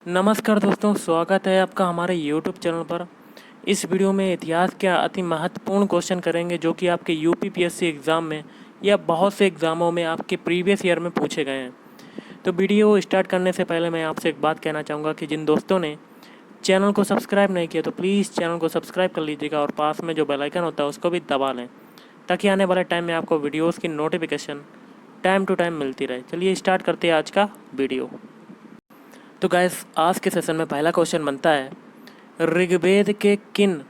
नमस्कार दोस्तों, स्वागत है आपका हमारे YouTube चैनल पर। इस वीडियो में इतिहास के अति महत्वपूर्ण क्वेश्चन करेंगे जो कि आपके यूपीपीएससी एग्ज़ाम में या बहुत से एग्ज़ामों में आपके प्रीवियस ईयर में पूछे गए हैं। तो वीडियो स्टार्ट करने से पहले मैं आपसे एक बात कहना चाहूँगा कि जिन दोस्तों ने चैनल को सब्सक्राइब नहीं किया तो प्लीज़ चैनल को सब्सक्राइब कर लीजिएगा और पास में जो बेल आइकन होता है उसको भी दबा लें, ताकि आने वाले टाइम में आपको वीडियोज़ की नोटिफिकेशन टाइम टू टाइम मिलती रहे। चलिए स्टार्ट करते हैं आज का वीडियो। तो गाइस, आज के सेशन में पहला क्वेश्चन बनता है, ऋग्वेद के किन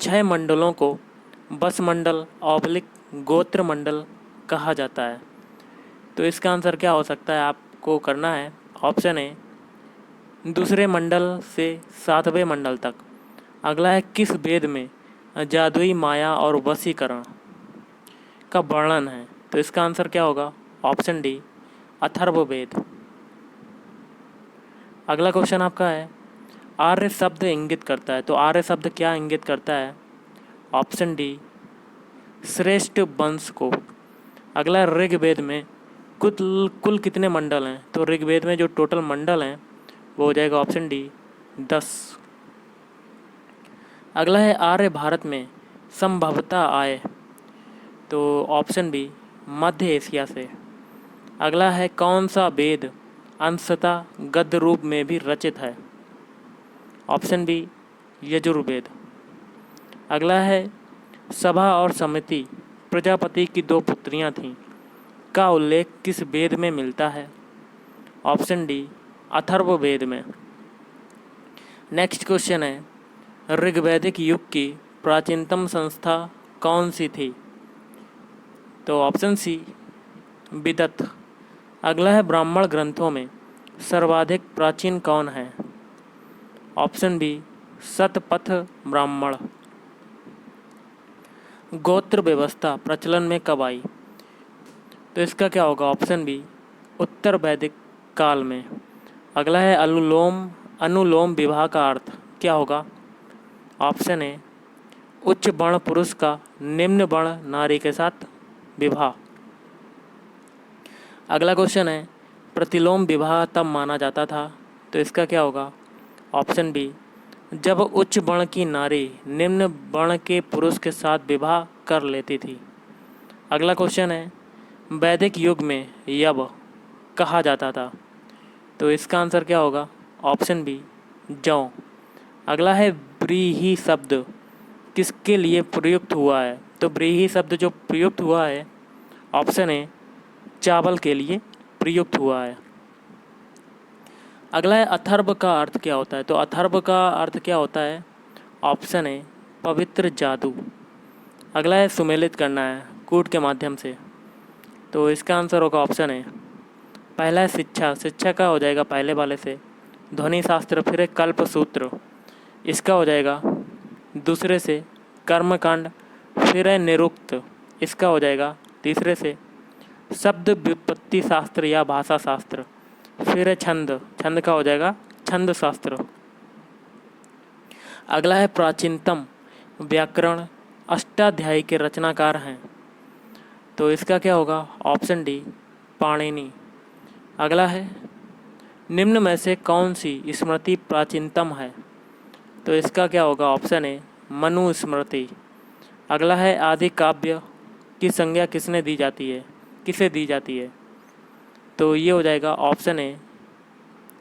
6 मंडलों को बस मंडल ऑब्लिक गोत्र मंडल कहा जाता है? तो इसका आंसर क्या हो सकता है आपको करना है। ऑप्शन ए, दूसरे मंडल से 7वें मंडल तक। अगला है, किस वेद में जादुई माया और वशीकरण का वर्णन है? तो इसका आंसर क्या होगा? Option D, Atharvaveda. अगला क्वेश्चन आपका है, आर्य शब्द इंगित करता है। तो आर्य शब्द क्या इंगित करता है? ऑप्शन डी, श्रेष्ठ वंश को। अगला, ऋग्वेद में कुल कितने मंडल हैं? तो ऋग्वेद में जो टोटल मंडल हैं वो हो जाएगा ऑप्शन डी, 10। अगला है, आर्य भारत में संभवतः आए। तो ऑप्शन बी, मध्य एशिया से। अगला है, कौन सा वेद अंशतः गद्य रूप में भी रचित है? Option B, Yajurveda. अगला है, सभा और समिति प्रजापति की 2 पुत्रियां थीं का उल्लेख किस वेद में मिलता है? ऑप्शन डी, अथर्ववेद में। नेक्स्ट क्वेश्चन है, ऋग्वैदिक युग की प्राचीनतम संस्था कौन सी थी? तो ऑप्शन सी, विदत। अगला है, ब्राह्मण ग्रंथों में सर्वाधिक प्राचीन कौन है? Option B, Shatapatha Brahmana. गोत्र व्यवस्था प्रचलन में कब आई? तो इसका क्या होगा? ऑप्शन बी, उत्तर वैदिक काल में। अगला है, अनुलोम विवाह का अर्थ क्या होगा? ऑप्शन ए, उच्च वर्ण पुरुष का निम्न वर्ण नारी के साथ विवाह। अगला क्वेश्चन है, प्रतिलोम विवाह तब माना जाता था। तो इसका क्या होगा? ऑप्शन बी, जब उच्च वर्ण की नारी निम्न वर्ण के पुरुष के साथ विवाह कर लेती थी। अगला क्वेश्चन है, वैदिक युग में यव कहा जाता था। तो इसका आंसर क्या होगा? ऑप्शन बी, जौ। अगला है, व्रीहि शब्द किसके लिए प्रयुक्त हुआ है? तो व्रीहि शब्द जो प्रयुक्त हुआ है, ऑप्शन ए, चावल के लिए प्रयुक्त हुआ है। अगला है, अथर्व का अर्थ क्या होता है? तो अथर्व का अर्थ क्या होता है? ऑप्शन ए, पवित्र जादू। अगला है, सुमेलित करना है कूट के माध्यम से। तो इसका आंसर होगा ऑप्शन ए, पहला है शिक्षा। शिक्षा का हो जाएगा पहले वाले से ध्वनि शास्त्र, फिर है कल्प सूत्र, इसका हो जाएगा दूसरे से कर्मकांड, फिर है निरुक्त, इसका हो जाएगा तीसरे से शब्द व्युत्पत्ति शास्त्र या भाषा शास्त्र, फिर है छंद, छंद का हो जाएगा छंद शास्त्र। अगला है, प्राचीनतम व्याकरण अष्टाध्यायी के रचनाकार हैं। तो इसका क्या होगा? Option D, Panini. अगला है, निम्न में से कौन सी स्मृति प्राचीनतम है? तो इसका क्या होगा? Option A, Manusmriti. अगला है, आदि काव्य की संज्ञा किसने दी जाती है, किसे दी जाती है? तो ये हो जाएगा ऑप्शन ए,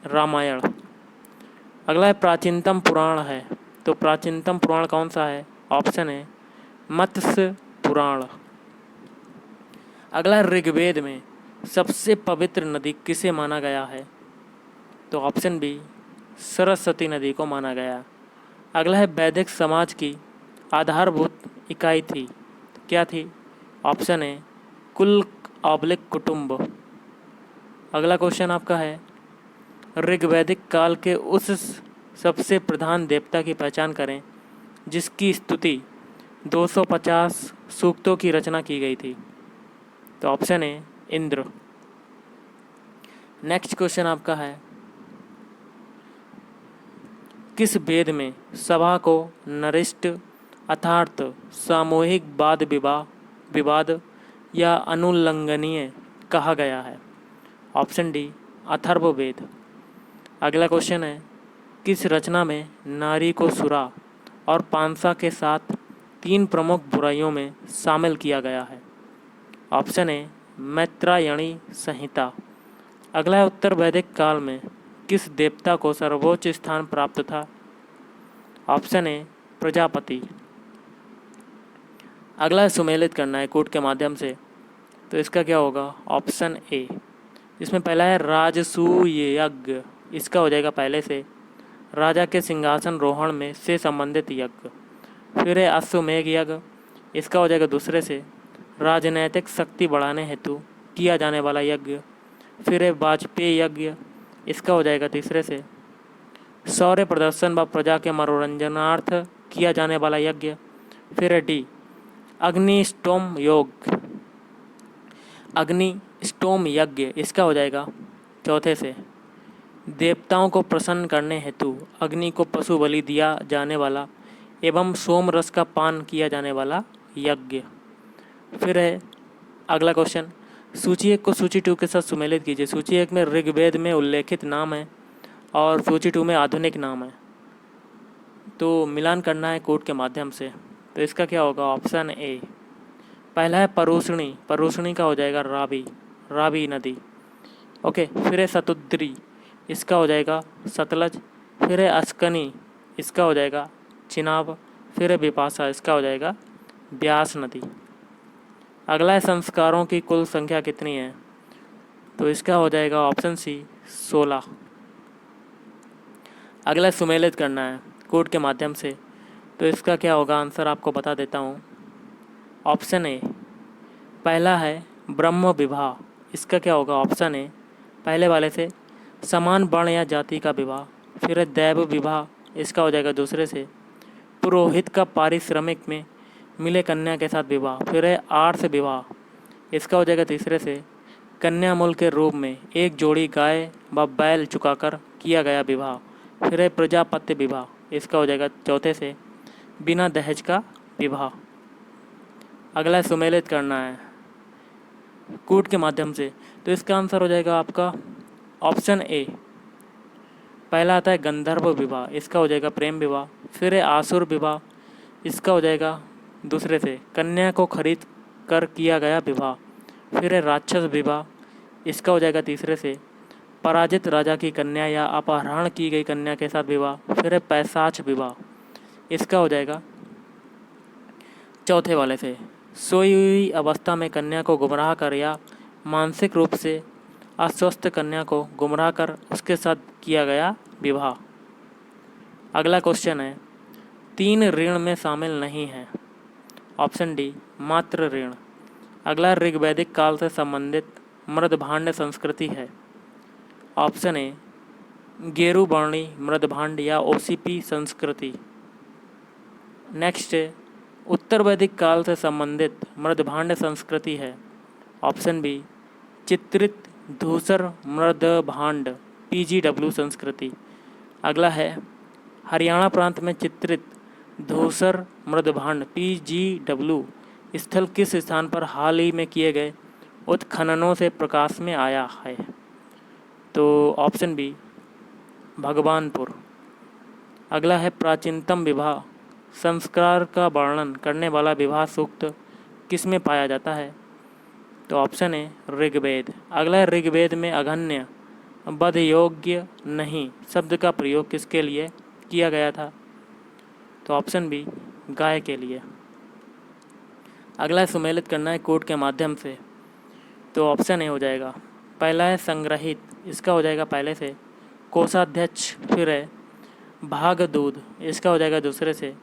रामायण। अगला है, प्राचीनतम पुराण है। तो प्राचीनतम पुराण कौन सा है? ऑप्शन ए, मत्स्य पुराण। अगला है, ऋग्वेद में सबसे पवित्र नदी किसे माना गया है? तो ऑप्शन बी, सरस्वती नदी को माना गया। अगला है, वैदिक समाज की आधारभूत इकाई थी, क्या थी? ऑप्शन ए, कुल ऑब्लिक कुटुंब। अगला क्वेश्चन आपका है, ऋग्वैदिक काल के उस सबसे प्रधान देवता की पहचान करें जिसकी स्तुति 250 सूक्तों की रचना की गई थी। तो option A, Indra. Next question आपका है, किस वेद में सभा को नरिष्ट अर्थात सामूहिक वाद विवाद या अनुल्लंघनीय कहा गया है? Option D, Atharvaveda. अगला क्वेश्चन है, किस रचना में नारी को सुरा और पांसा के साथ 3 प्रमुख बुराइयों में शामिल किया गया है? ऑप्शन ए मैत्रायणी संहिता। अगला है उत्तर वैदिक काल में किस देवता को सर्वोच्च स्थान प्राप्त था? Option A Prajapati. अगला है सुमेलित करना है कूट के माध्यम से, तो इसका क्या होगा? Option A. इसमें पहला है राजसूय यज्ञ, इसका हो जाएगा पहले से। राजा के सिंहासन रोहण में से संबंधित यज्ञ। फिर है अश्वमेघ यज्ञ, इसका हो जाएगा दूसरे से। राजनैतिक शक्ति बढ़ाने हेतु किया जाने वाला यज्ञ। फिर है वाजपेयी यज्ञ, इसका हो जाएगा तीसरे से। शौर्य प्रदर्शन व प्रजा के मनोरंजनार्थ किया जाने वाला यज्ञ। फिर है डी अग्निष्टोम यज्ञ, इसका हो जाएगा चौथे से। देवताओं को प्रसन्न करने हेतु अग्नि को पशु बलि दिया जाने वाला एवं सोम रस का पान किया जाने वाला यज्ञ। फिर है अगला क्वेश्चन, सूची 1 को सूची 2 के साथ सुमेलित कीजिए। सूची 1 में ऋग्वेद में उल्लेखित नाम है और सूची 2 में आधुनिक नाम है, तो मिलान करना है कोड के माध्यम से। तो इसका क्या होगा? Option A. पहला है परुष्णी, परुष्णी का हो जाएगा रावी नदी। ओके। फिर है सतुद्री, इसका हो जाएगा सतलज। फिर है अस्कनी, इसका हो जाएगा चिनाब। फिर है बिपाशा, इसका हो जाएगा ब्यास नदी। अगला है संस्कारों की कुल संख्या कितनी है? तो इसका हो जाएगा ऑप्शन सी 16। अगला सुमेलित करना है कोड के माध्यम से, तो इसका क्या होगा? आंसर आपको बता देता हूँ। Option A. पहला है ब्रह्म विवाह, इसका क्या होगा? ऑप्शन ए पहले वाले से। समान वर्ण या जाति का विवाह। फिर है दैव विवाह, इसका हो जाएगा दूसरे से। पुरोहित का पारिश्रमिक में मिले कन्या के साथ विवाह। फिर है आर्ष विवाह, इसका हो जाएगा तीसरे से। कन्या मूल के रूप में एक जोड़ी गाय व बैल चुकाकर किया गया विवाह। फिर है प्रजापत्य विवाह, इसका हो जाएगा चौथे से। बिना दहेज का विवाह। अगला सुमेलित करना है कूट के माध्यम से, तो इसका आंसर हो जाएगा आपका ऑप्शन ए। पहला आता है गंधर्व विवाह, इसका हो जाएगा प्रेम विवाह। फिर है आसुर विवाह, इसका हो जाएगा दूसरे से। कन्या को खरीद कर किया गया विवाह। फिर है राक्षस विवाह, इसका हो जाएगा तीसरे से। पराजित राजा की कन्या या अपहरण की गई कन्या के साथ विवाह। फिर है पैशाच विवाह, इसका हो जाएगा चौथे वाले से। सोई हुई अवस्था में कन्या को गुमराह कर या मानसिक रूप से अस्वस्थ कन्या को गुमराह कर उसके साथ किया गया विवाह। अगला क्वेश्चन है 3 ऋण में शामिल नहीं है। ऑप्शन डी मात्र ऋण। अगला ऋग्वैदिक काल से संबंधित मृदभांड संस्कृति है। ऑप्शन ए गेरुवर्णी मृदभांड या ओसीपी संस्कृति। नेक्स्ट उत्तर वैदिक काल से संबंधित मृदभांड संस्कृति है। ऑप्शन बी चित्रित धूसर मृदभांड पीजीडब्ल्यू संस्कृति। अगला है हरियाणा प्रांत में चित्रित धूसर मृदभांड पीजीडब्ल्यू स्थल किस स्थान पर हाल ही में किए गए उत्खननों से प्रकाश में आया है? तो ऑप्शन बी भगवानपुर। अगला है प्राचीनतम विवाह संस्कार का वर्णन करने वाला विवाह सूक्त किस में पाया जाता है? तो ऑप्शन है ऋग्वेद। अगला है ऋग्वेद में अगन्य वध योग्य नहीं शब्द का प्रयोग किसके लिए किया गया था? तो ऑप्शन बी गाय के लिए। अगला सुमेलित करना है कोड के माध्यम से, तो ऑप्शन ए हो जाएगा। पहला है संग्रहित, इसका हो जाएगा पहले से। कोषाध्यक्ष, फिर है भागदूत, इसका हो जाएगा दूसरे से।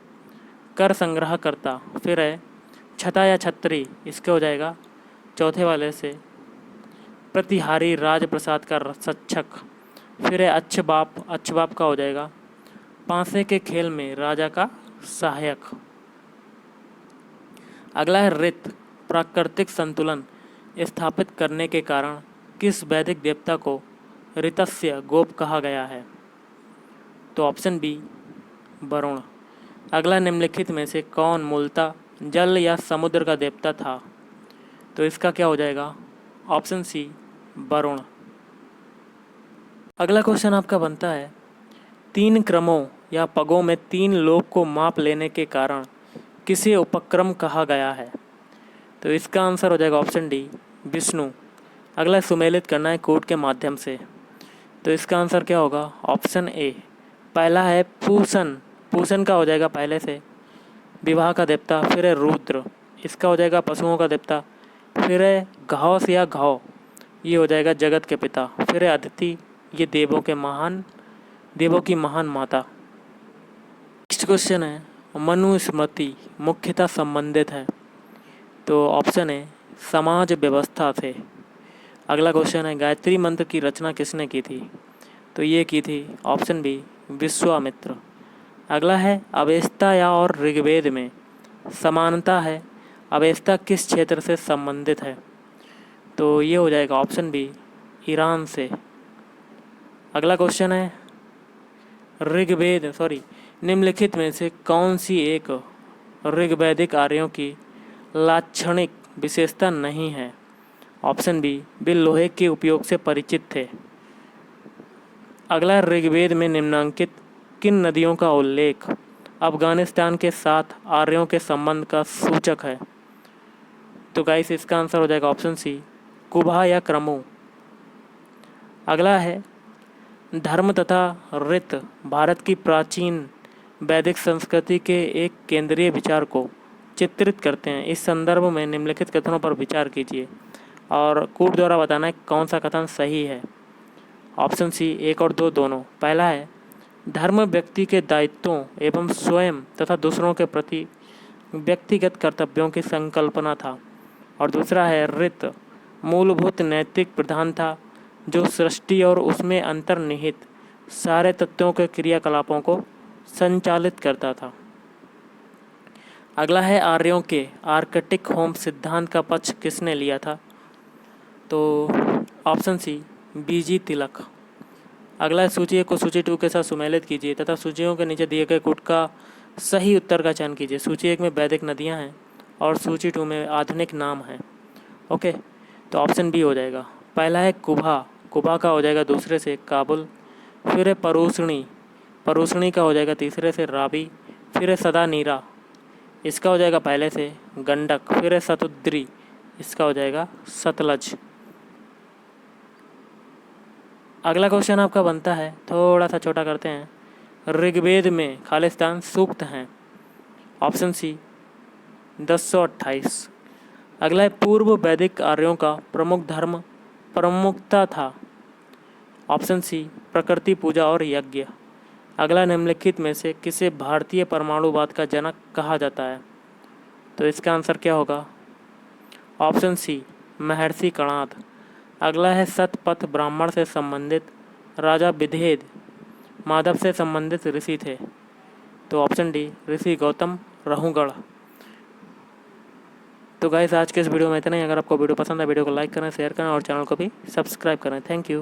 कर संग्रह करता, फिर है छता या छत्री, इसका हो जाएगा चौथे वाले से। प्रतिहारी राजप्रसाद का सक्षक, फिर है अच्छबाप का हो जाएगा पांसे के खेल में राजा का सहायक। अगला है ऋत, प्राकृतिक संतुलन स्थापित करने के कारण किस वैदिक देवता को ऋतस्य गोप कहा गया है? तो ऑप्शन बी वरुण। अगला निम्नलिखित में से कौन मूलतः जल या समुद्र का देवता था? तो इसका क्या हो जाएगा? Option C Varun. अगला क्वेश्चन आपका बनता है तीन क्रमों या पगों में तीन लोक को माप लेने के कारण किसे उपक्रम कहा गया है? तो इसका आंसर हो जाएगा ऑप्शन डी, विष्णु। अगला सुमेलित करना है कूट के माध्यम से। तो इसका आंसर क्या होगा? Option A. पहला है पूसन। पूसन का हो जाएगा पहले से विवाह का देवता, फिर है रुद्र, इसका हो जाएगा पशुओं का देवता, फिर है घौस या घौ, ये हो जाएगा जगत के पिता, फिर है अदिति, ये देवों की महान माता। नेक्स्ट क्वेश्चन है मनुस्मृति मुख्यतः संबंधित है। तो ऑप्शन है समाज व्यवस्था से। अगला क्वेश्चन है गायत्री मंत्र की रचना किसने की थी? तो ये की थी ऑप्शन बी, विश्वामित्र। अगला है अवेस्ता या और ऋग्वेद में समानता है, अवेस्ता किस क्षेत्र से संबंधित है? तो ये हो जाएगा ऑप्शन बी, ईरान से। अगला क्वेश्चन है निम्नलिखित में से कौन सी एक ऋग्वैदिक आर्यों की लाक्षणिक विशेषता नहीं है? ऑप्शन बी, वे लोहे के उपयोग से परिचित थे। अगला ऋग्वेद में निम्नांकित किन नदियों का उल्लेख अफगानिस्तान के साथ आर्यों के संबंध का सूचक है? तो गाइस इसका आंसर हो जाएगा ऑप्शन सी, कुबा या क्रमु। अगला है धर्म तथा ऋत भारत की प्राचीन वैदिक संस्कृति के एक केंद्रीय विचार को चित्रित करते हैं। इस संदर्भ में निम्नलिखित कथनों पर विचार कीजिए और कूट द्वारा बताना है कौन सा कथन सही है। ऑप्शन सी 1 और 2 दोनों। पहला है धर्म व्यक्ति के दायित्वों एवं स्वयं तथा दूसरों के प्रति व्यक्तिगत कर्तव्यों की संकल्पना था, और दूसरा है ऋत मूलभूत नैतिक प्रधान था जो सृष्टि और उसमें अंतर्निहित सारे तत्वों के क्रियाकलापों को संचालित करता था। अगला है आर्यों के आर्कटिक होम सिद्धांत का पक्ष किसने लिया था? तो ऑप्शन सी, बीजी तिलक। अगला सूची को सूची 2 के साथ सुमेलित कीजिए तथा सूचियों के नीचे दिए गए कूट का सही उत्तर का चयन कीजिए। सूची 1 में वैदिक नदियां हैं और सूची 2 में आधुनिक नाम हैं। ओके, तो ऑप्शन बी हो जाएगा। पहला है कुबा। कुबा का हो जाएगा दूसरे से काबुल, फिर है परूसणी। परूसणी का हो जाएगा तीसरे से रावी, फिर है सदा नीरा, इसका हो जाएगा पहले से गंडक, फिर है सतुद्री, इसका हो जाएगा सतलज। अगला क्वेश्चन आपका बनता है, थोड़ा सा छोटा करते हैं। ऋग्वेद में खालिस्तान सूक्त हैं। Option C 1028। अगला है पूर्व वैदिक आर्यों का प्रमुख धर्म प्रमुखता था। ऑप्शन सी प्रकृति पूजा और यज्ञ। अगला निम्नलिखित में से किसे भारतीय परमाणुवाद का जनक कहा जाता है? तो इसका आंसर क्या होगा? ऑप्शन सी महर्षि कणाद। अगला है सतपथ ब्राह्मण से संबंधित राजा विधेद माधव से संबंधित ऋषि थे। तो ऑप्शन डी ऋषि गौतम रहुगढ़। तो गाइस आज के इस वीडियो में इतना ही। अगर आपको वीडियो पसंद है वीडियो को लाइक करें, शेयर करें और चैनल को भी सब्सक्राइब करें। Thank you.